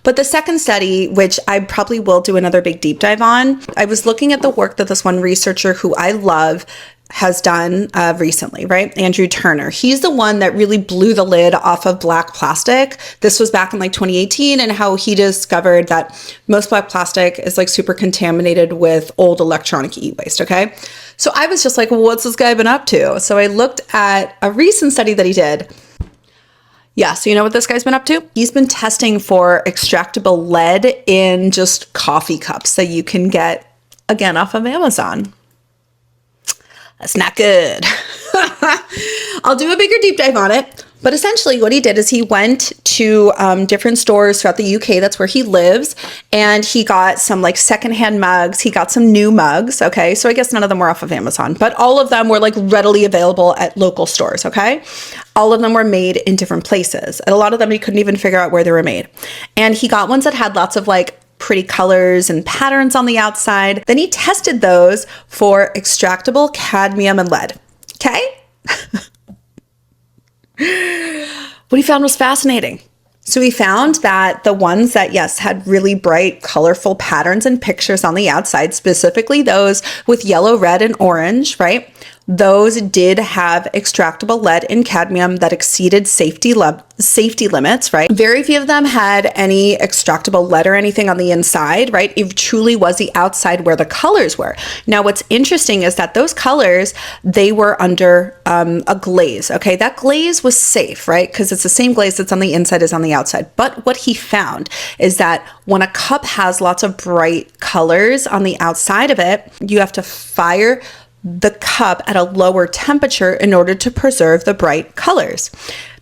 But the second study, which I probably will do another big deep dive on, I was looking at the work that this one researcher who I love has done recently, right? Andrew Turner. He's the one that really blew the lid off of black plastic. This was back in like 2018, and how he discovered that most black plastic is like super contaminated with old electronic e-waste, okay? So I was just like, well, what's this guy been up to? So I looked at a recent study that he did. Yeah, so you know what this guy's been up to? He's been testing for extractable lead in just coffee cups that you can get, again, off of Amazon. That's not good. I'll do a bigger deep dive on it. But essentially what he did is he went to different stores throughout the UK. That's where he lives. And he got some like secondhand mugs. He got some new mugs. Okay. So I guess none of them were off of Amazon, but all of them were like readily available at local stores. Okay. All of them were made in different places. And a lot of them, he couldn't even figure out where they were made. And he got ones that had lots of like pretty colors and patterns on the outside. Then he tested those for extractable cadmium and lead. Okay. What he found was fascinating. So he found that the ones that, yes, had really bright, colorful patterns and pictures on the outside, specifically those with yellow, red, and orange, right? Those did have extractable lead and cadmium that exceeded safety limits, right? Very few of them had any extractable lead or anything on the inside, right? It truly was the outside where the colors were. Now, what's interesting is that those colors, they were under a glaze, okay? That glaze was safe, right? Because it's the same glaze that's on the inside as on the outside. But what he found is that when a cup has lots of bright colors on the outside of it, you have to fire the cup at a lower temperature in order to preserve the bright colors.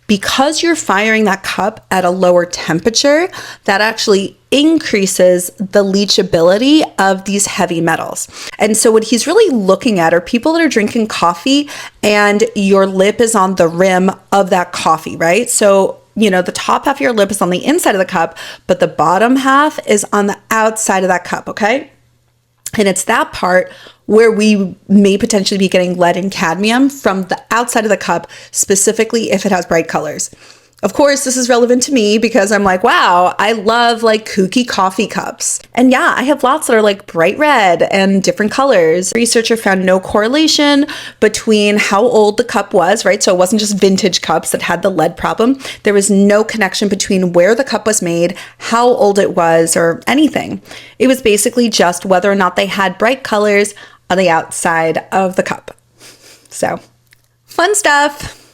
Because you're firing that cup at a lower temperature, that actually increases the leachability of these heavy metals. And so what he's really looking at are people that are drinking coffee and your lip is on the rim of that coffee, right? So, you know, the top half of your lip is on the inside of the cup, but the bottom half is on the outside of that cup, okay? And it's that part where we may potentially be getting lead and cadmium from the outside of the cup, specifically if it has bright colors. Of course, this is relevant to me because I'm like, wow, I love like kooky coffee cups. And yeah, I have lots that are like bright red and different colors. Researcher found no correlation between how old the cup was, right? So it wasn't just vintage cups that had the lead problem. There was no connection between where the cup was made, how old it was, or anything. It was basically just whether or not they had bright colors on the outside of the cup. So, fun stuff.